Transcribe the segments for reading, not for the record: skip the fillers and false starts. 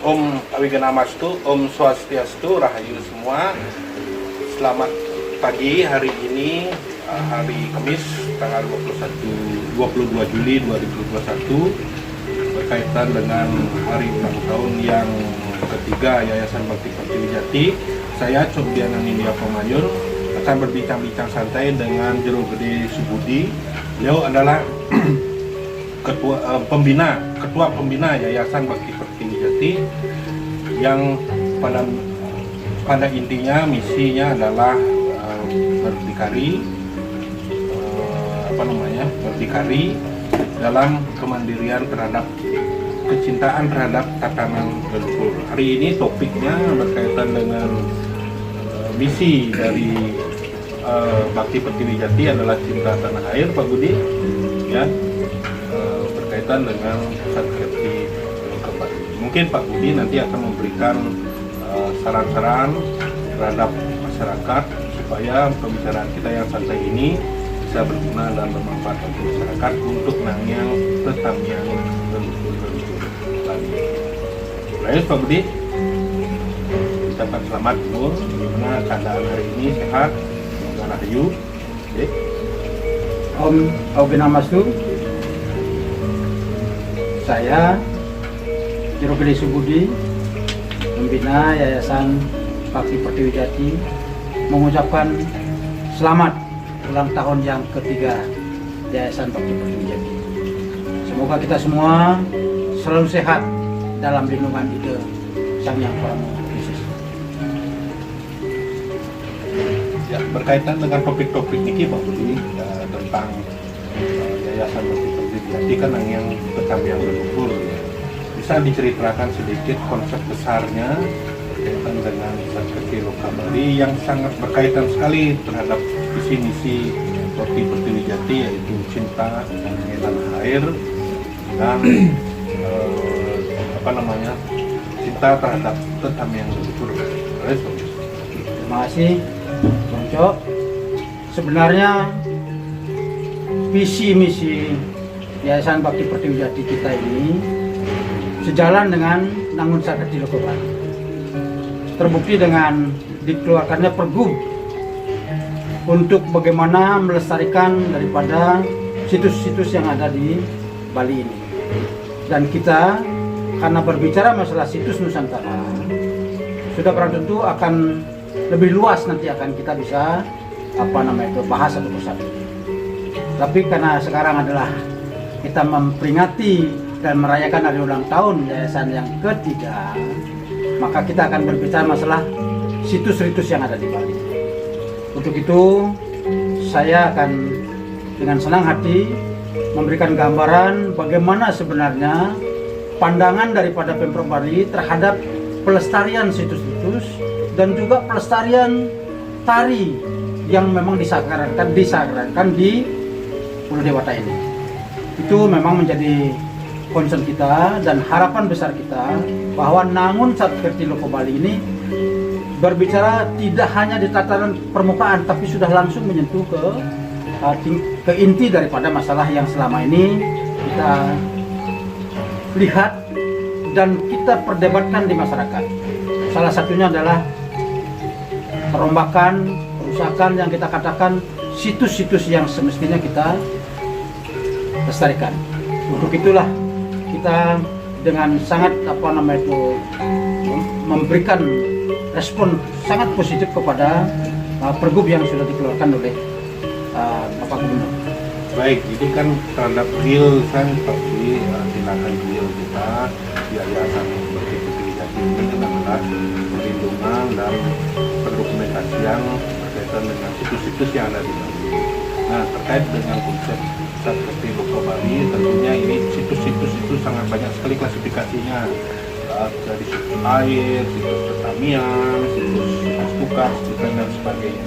Om Awiganamastu, Om Swastiastu, Rahayu semua. Selamat pagi hari ini, hari Kamis tanggal 22 Juli 2021, berkaitan dengan hari ulang tahun yang ketiga Yayasan Bakti Pertiwi Jati. Saya Cobiana Nindya Pemayun akan berbincang-bincang santai dengan Jero Gede Subudi. Beliau adalah ketua pembina Yayasan Bakti Pertiwi Jati yang pada intinya misinya adalah berdikari dalam kemandirian terhadap kecintaan terhadap tatanan leluhur. Hari ini topiknya berkaitan dengan misi dari Bakti Pertiwi Jati adalah cinta tanah air, Pak Budi, ya, berkaitan dengan Sakti kembali. Mungkin Pak Budi nanti akan memberikan saran-saran terhadap masyarakat supaya pembicaraan kita yang santai ini bisa berguna dan bermanfaat bagi masyarakat untuk nangyang tetamiang leluhur lagi. Baik Pak Budi, ucapkan selamat dulu. Gimana keadaan hari ini, sehat? Semoga rahayu. Om Awiganamastu, saya Jero Gede Subudi, pembina Yayasan Bakti Pertiwi Jati, mengucapkan selamat ulang tahun yang ketiga Yayasan Bakti Pertiwi Jati. Semoga kita semua selalu sehat dalam lindungan ide Sang Yang Pramu Yesus. Ya, berkaitan dengan topik-topik ini Pak Budi, tentang Yayasan Bakti Pertiwi Jati kan yang tetamiang leluhur, ya. Bisa diceritakan sedikit konsep besarnya berkaitan dengan Sakti Lokabali yang sangat berkaitan sekali terhadap visi misi Bakti Pertiwi Jati, yaitu cinta tanah air dan cinta terhadap tetamiang leluhur. Terima kasih, Bang Cok. Sebenarnya visi misi Yayasan Bakti Pertiwi Jati kita ini sejalan dengan Nangun Sakti Lokabali. Terbukti dengan dikeluarkannya pergub untuk bagaimana melestarikan daripada situs-situs yang ada di Bali ini. Dan kita karena berbicara masalah situs Nusantara, sudah barang tentu akan lebih luas nanti akan kita bisa bahas satu persatu. Tapi karena sekarang adalah kita memperingati dan merayakan hari ulang tahun yayasan yang ketiga, maka kita akan berbicara masalah situs-situs yang ada di Bali. Untuk itu saya akan dengan senang hati memberikan gambaran bagaimana sebenarnya pandangan daripada Pemprov Bali terhadap pelestarian situs-situs dan juga pelestarian tari yang memang disakralkan di Pulau Dewata ini. Itu memang menjadi concern kita dan harapan besar kita bahwa Nangun Sakti Lokabali ini berbicara tidak hanya di tataran permukaan, tapi sudah langsung menyentuh ke inti daripada masalah yang selama ini kita lihat dan kita perdebatkan di masyarakat. Salah satunya adalah perombakan, perusakan yang kita katakan situs-situs yang semestinya kita lestarikan. Untuk itulah kita dengan sangat memberikan respon sangat positif kepada pergub yang sudah dikeluarkan oleh Bapak Gubernur. Baik, ini kan terhadap real kan pasti tindakan real kita Yayasan Bakti Pertiwi Jati ini adalah perlindungan dan pendokumentasian berkaitan dengan situs-situs yang ada di Bali. Nah, terkait dengan konsep Sakti Lokabali, tentunya ini situs-situs itu sangat banyak sekali klasifikasinya, dari situs air, situs pertanian, situs buka, dan sebagainya.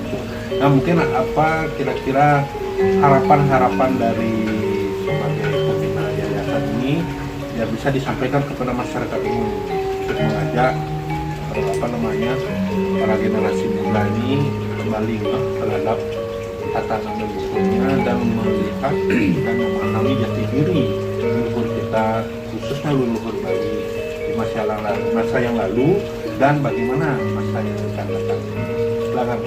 Nah, mungkin apa kira-kira harapan-harapan dari sebagai pembina yayasan ini ya bisa disampaikan kepada masyarakat umum untuk mengajak para generasi muda ini kembali terhadap tatanan leluhurnya dan melihat dan memahami jati diri leluhur kita, khususnya leluhur Bali di masa masa yang lalu dan bagaimana masa yang akan datang. Silakan.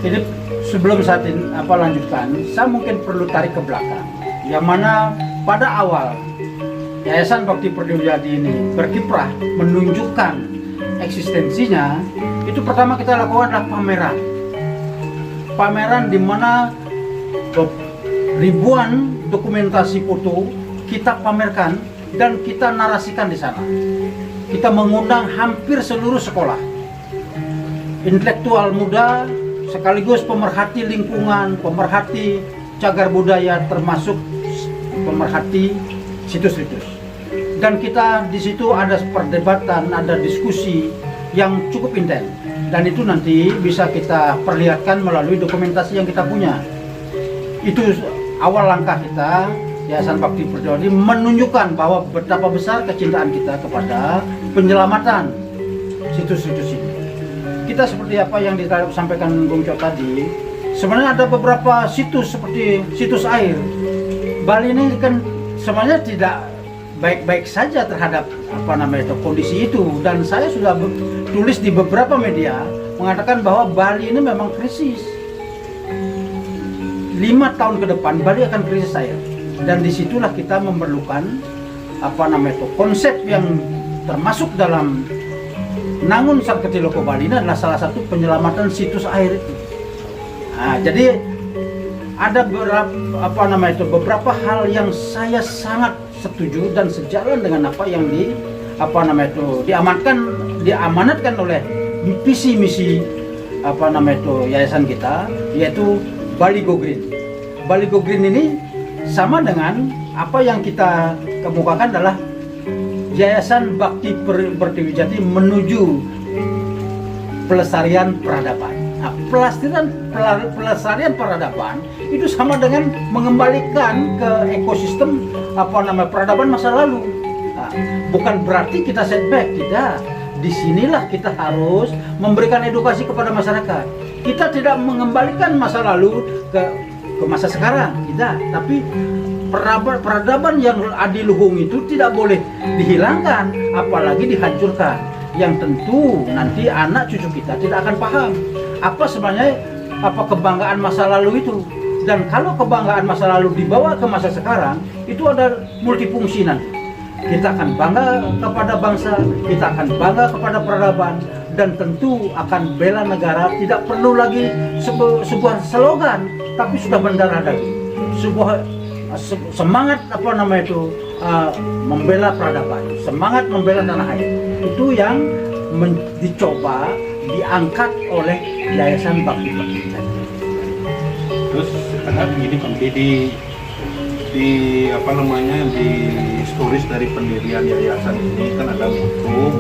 Jadi sebelum saat ini lanjutkan, saya mungkin perlu tarik ke belakang. Yang mana pada awal Yayasan Bakti Pertiwi ini berkiprah menunjukkan eksistensinya, itu pertama kita lakukan adalah pameran. Pameran di mana ribuan dokumentasi foto kita pamerkan dan kita narasikan di sana. Kita mengundang hampir seluruh sekolah, intelektual muda, sekaligus pemerhati lingkungan, pemerhati cagar budaya, termasuk pemerhati situs-situs. Dan kita di situ ada perdebatan, ada diskusi yang cukup intens. Dan itu nanti bisa kita perlihatkan melalui dokumentasi yang kita punya. Itu awal langkah kita, Yayasan Bakti Pertiwi menunjukkan bahwa betapa besar kecintaan kita kepada penyelamatan situs-situs ini. Kita seperti apa yang disampaikan Bung Cok tadi, sebenarnya ada beberapa situs seperti situs air. Bali ini kan sebenarnya tidak baik-baik saja terhadap kondisi itu, dan saya sudah tulis di beberapa media mengatakan bahwa Bali ini memang krisis. 5 tahun ke depan Bali akan krisis air, dan disitulah kita memerlukan konsep yang termasuk dalam Nangun Sarketi Loko Bali ini adalah salah satu penyelamatan situs air itu. Nah, jadi ada beberapa hal yang saya sangat setuju dan sejalan dengan apa yang diamanatkan oleh visi misi yayasan kita, yaitu Bali Go Green. Bali Go Green ini sama dengan apa yang kita kemukakan adalah Yayasan Bakti Pertiwi menuju pelestarian peradaban. Nah, pelestarian peradaban itu sama dengan mengembalikan ke ekosistem peradaban masa lalu. Nah, bukan berarti kita setback, tidak. Disinilah kita harus memberikan edukasi kepada masyarakat. Kita tidak mengembalikan masa lalu ke masa sekarang, tidak. Tapi peradaban yang adiluhung itu tidak boleh dihilangkan, apalagi dihancurkan. Yang tentu nanti anak cucu kita tidak akan paham apa sebenarnya kebanggaan masa lalu itu. Dan kalau kebanggaan masa lalu dibawa ke masa sekarang, itu ada multifungsi nanti. Kita akan bangga kepada bangsa, kita akan bangga kepada peradaban, dan tentu akan bela negara. Tidak perlu lagi sebuah slogan, tapi sudah mendarah daging. Sebuah semangat membela peradaban, semangat membela tanah air. Itu yang dicoba diangkat oleh Yayasan Bakti Pertiwi. Terus ada begini Bang, di historis dari pendirian yayasan ini kan ada mutunya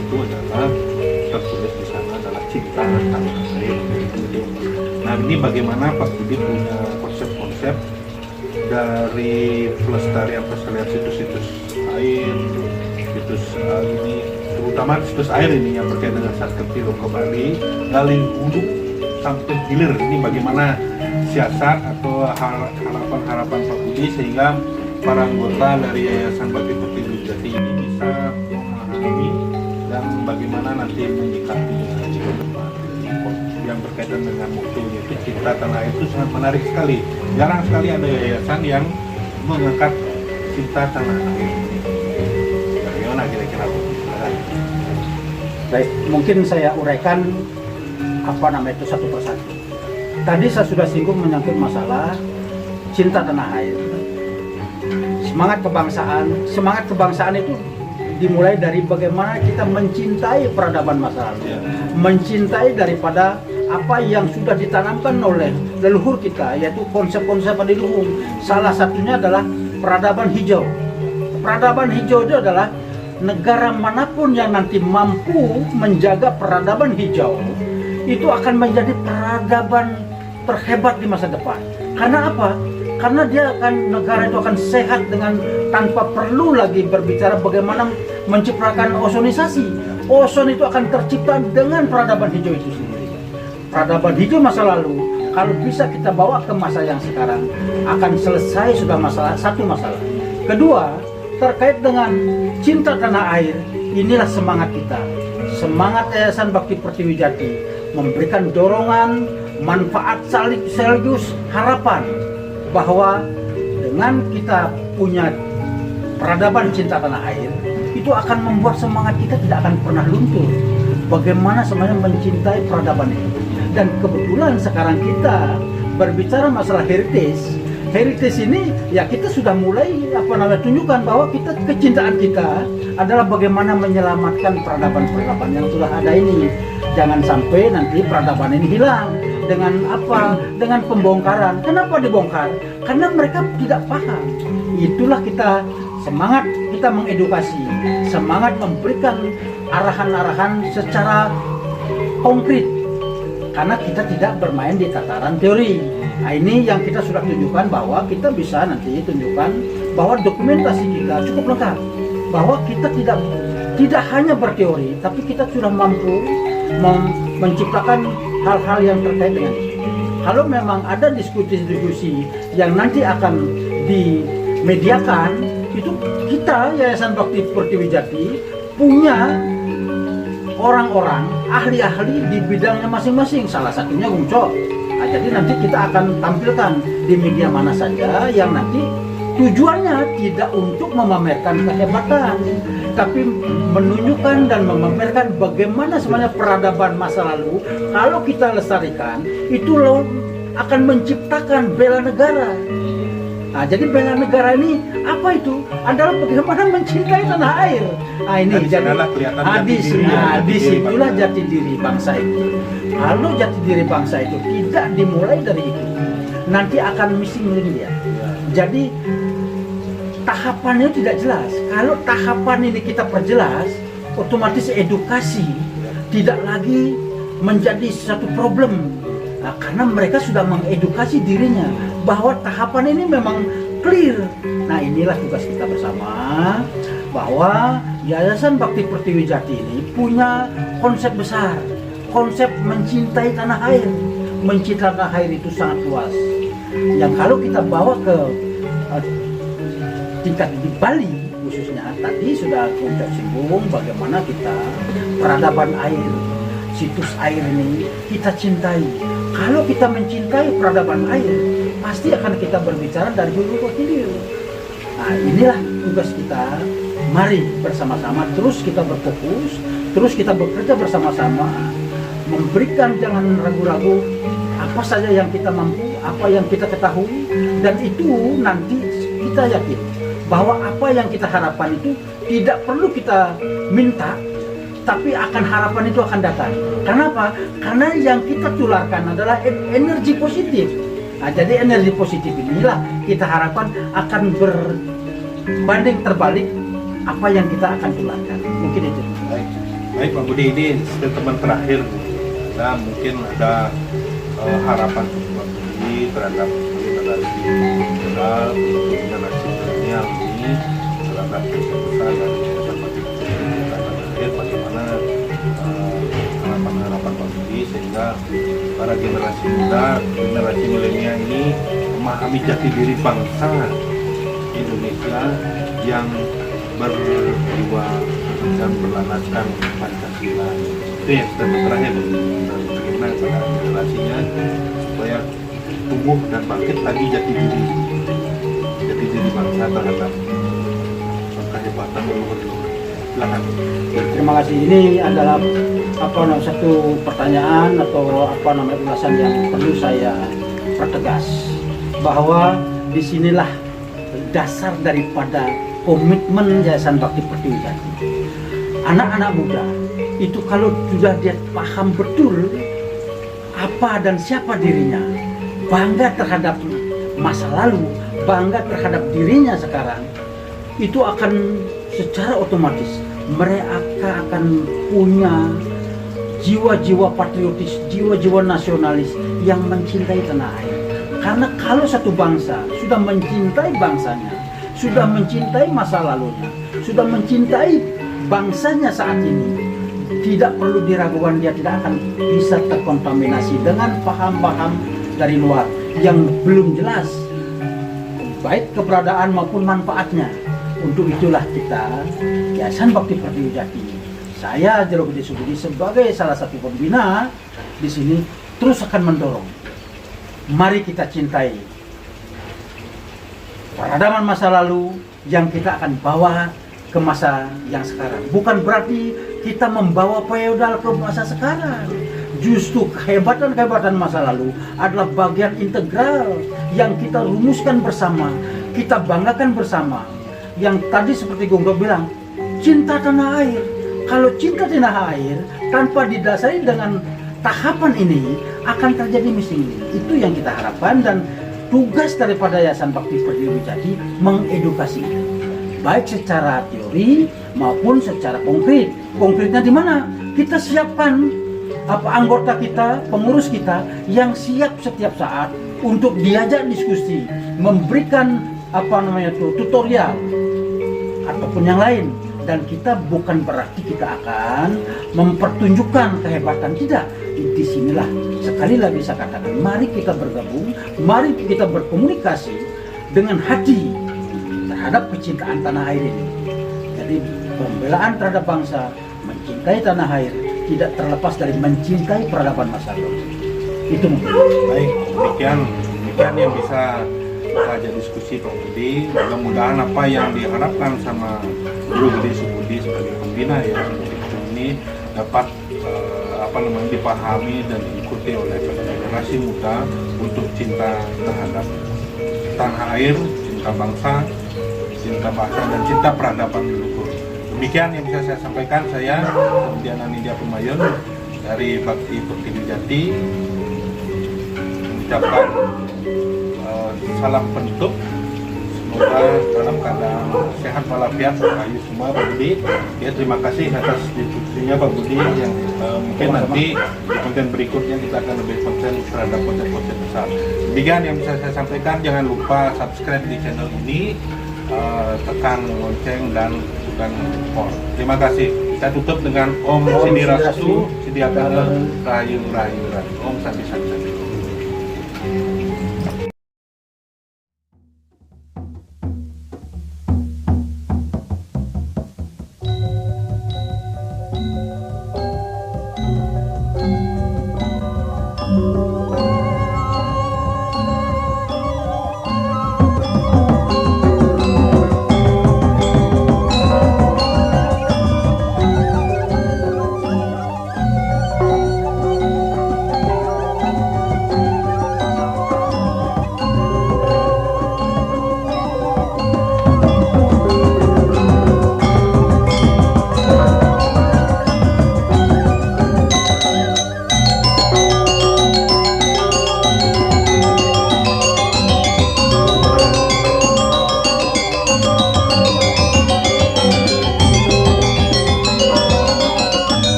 itu adalah tertulis di sana adalah cinta tanah air. Nah, ini bagaimana Pak Budi punya konsep-konsep dari pelestarian situs-situs air, ini terutama situs air ini yang berkaitan dengan Sarketi Loko Bali, dari hulu sampai hilir. Ini bagaimana siasat atau harapan Pak Budi sehingga para anggota dari Yayasan Bakti Pertiwi ini bisa memahami dan bagaimana nanti menyikapinya di depan. Yang berkaitan dengan mutunya itu cinta tanah air itu sangat menarik sekali. Jarang sekali ada yayasan yang mengangkat cinta tanah air. Bagaimana kira-kira? Baik, mungkin saya uraikan satu persatu. Tadi saya sudah singgung menyangkut masalah cinta tanah air. Semangat kebangsaan itu dimulai dari bagaimana kita mencintai peradaban masa lalu, mencintai daripada apa yang sudah ditanamkan oleh leluhur kita, yaitu konsep-konsep adiluhung. Salah satunya adalah peradaban hijau. Peradaban hijau itu adalah negara manapun yang nanti mampu menjaga peradaban hijau, itu akan menjadi peradaban terhebat di masa depan. Karena apa? Karena negara itu akan sehat dengan tanpa perlu lagi berbicara bagaimana menciptakan ozonisasi. Ozon itu akan tercipta dengan peradaban hijau itu sendiri. Peradaban hijau masa lalu, kalau bisa kita bawa ke masa yang sekarang, akan selesai sudah satu masalah. Kedua, terkait dengan cinta tanah air, inilah semangat kita. Semangat Yayasan Bakti Pertiwi Jati memberikan dorongan, manfaat sekaligus harapan bahwa dengan kita punya peradaban cinta tanah air, itu akan membuat semangat kita tidak akan pernah luntur. Bagaimana sebenarnya mencintai peradaban itu. Dan kebetulan sekarang kita berbicara masalah heritage. Heritage ini ya kita sudah mulai tunjukkan bahwa kecintaan kita adalah bagaimana menyelamatkan peradaban-peradaban yang sudah ada ini. Jangan sampai nanti peradaban ini hilang dengan dengan pembongkaran. Kenapa dibongkar? Karena mereka tidak paham. Itulah kita semangat kita mengedukasi, semangat memberikan arahan-arahan secara konkret. Karena kita tidak bermain di tataran teori. Nah, ini yang kita sudah tunjukkan bahwa kita bisa nanti tunjukkan bahwa dokumentasi kita cukup lengkap. Bahwa kita tidak hanya berteori, tapi kita sudah mampu menciptakan hal-hal yang terkait dengan itu. Kalau memang ada diskusi-diskusi yang nanti akan dimediakan, itu kita Yayasan Bakti Pertiwi Jati punya orang-orang ahli-ahli di bidangnya masing-masing, salah satunya Bung Cok. Nah, jadi nanti kita akan tampilkan di media mana saja yang nanti tujuannya tidak untuk memamerkan kehebatan, tapi menunjukkan dan memamerkan bagaimana sebenarnya peradaban masa lalu kalau kita lestarikan itu akan menciptakan bela negara. Nah, jadi bela negara ini apa itu? Adalah bagaimana mencintai tanah air. Nah, ini jadi disitulah jati diri bangsa itu. Kalau jati diri bangsa itu tidak dimulai dari itu, nanti akan missing link dia. Jadi tahapannya tidak jelas. Kalau tahapan ini kita perjelas, otomatis edukasi tidak lagi menjadi satu problem. Nah, karena mereka sudah mengedukasi dirinya bahwa tahapan ini memang clear. Nah, inilah tugas kita bersama, bahwa Yayasan Bakti Pertiwi Jati ini punya konsep besar, konsep mencintai tanah air. Mencintai tanah air itu sangat luas. Yang kalau kita bawa ke tingkat di Bali khususnya, tadi sudah kita singgung bagaimana kita peradaban air, situs air ini kita cintai. Kalau kita mencintai peradaban air, pasti akan kita berbicara dari hulu ke hilir. Nah, inilah tugas kita. Mari bersama-sama terus kita berfokus, terus kita bekerja bersama-sama, memberikan, jangan ragu-ragu apa saja yang kita mampu, apa yang kita ketahui, dan itu nanti kita yakin bahwa apa yang kita harapkan itu tidak perlu kita minta, tapi harapan itu akan datang. Kenapa? Karena yang kita tularkan adalah energi positif. Nah, jadi energi positif inilah kita harapkan akan berbanding terbalik apa yang kita akan tularkan. Mungkin itu. Baik Pak Budi, ini statement terakhir. Nah, mungkin ada harapan Pak Budi terhadap generasi muda, generasi milenial ini terhadap besar dari bagaimana harapan-harapan Pak Budi sehingga para generasi muda, generasi milenial ini memahami jati diri bangsa Indonesia yang berjiwa dan berlandaskan Pancasila. Itu yang statement terakhir, dan bagaimana pada generasinya supaya tumbuh dan bangkit lagi jati diri bangsa terhadap kehebatan leluhur. Silakan. Terima kasih. Ini adalah satu pertanyaan atau ulasan yang perlu saya pertegas, bahwa disinilah dasar daripada komitmen Yayasan Bakti Pertiwi Jati. Anak-anak muda itu kalau sudah dia paham betul apa dan siapa dirinya, bangga terhadap masa lalu, bangga terhadap dirinya sekarang, itu akan secara otomatis mereka akan punya jiwa-jiwa patriotis, jiwa-jiwa nasionalis yang mencintai tanah air. Karena kalau satu bangsa sudah mencintai bangsanya, sudah mencintai masa lalunya, sudah mencintai bangsanya saat ini, tidak perlu diragukan dia tidak akan bisa terkontaminasi dengan paham-paham dari luar yang belum jelas, baik keberadaan maupun manfaatnya. Untuk itulah kita Yayasan Bakti Pertiwi Jati, saya Jero Gede Sugidi sebagai salah satu pembina di sini terus akan mendorong. Mari kita cintai peradaban masa lalu yang kita akan bawa ke masa yang sekarang. Bukan berarti kita membawa feodal ke masa sekarang. Justru kehebatan-kehebatan masa lalu adalah bagian integral yang kita rumuskan bersama, kita banggakan bersama. Yang tadi seperti Gonggo bilang, cinta tanah air. Kalau cinta tanah air tanpa didasari dengan tahapan ini akan terjadi missing. Itu yang kita harapkan, dan tugas daripada Yayasan Bakti Pertiwi Jati mengedukasi, baik secara teori maupun secara konkret. Konkretnya di mana? Kita siapkan anggota kita, pengurus kita yang siap setiap saat untuk diajak diskusi, memberikan tutorial ataupun yang lain. Dan kita bukan berarti kita akan mempertunjukkan kehebatan, tidak. Di sinilah sekali lagi saya katakan, mari kita bergabung, mari kita berkomunikasi dengan hati terhadap kecintaan tanah air ini. Jadi pembelaan terhadap bangsa, mencintai tanah air tidak terlepas dari mencintai peradaban masa lalu. Itu mungkin. Baik, demikian yang bisa kita aja diskusi Pak Budi. Mudah-mudahan apa yang diharapkan sama Guru Gede Sugidi sebagai pembina ya ini dapat dipahami dan diikuti oleh generasi muda untuk cinta terhadap tanah air, cinta bangsa, cinta bahasa, dan cinta peradaban leluhur. Demikian yang bisa saya sampaikan. Saya kemudian Anindya Pumayun dari Bakti Pertiwi Jati mengucapkan salam penutup. Semoga dalam keadaan sehat walafiat rahayu semua Pak Budi. Ya, terima kasih atas diskusinya Pak Budi, yang mungkin nanti di konten berikutnya kita akan lebih konsen terhadap konten-konten besar. Demikian yang bisa saya sampaikan. Jangan lupa subscribe di channel ini, tekan lonceng dan tekan tombol. Terima kasih. Kita tutup dengan Om Sidi Rastu, Sidi Abdul Rahayu Rahayu Rahayu. Om Santi Santi.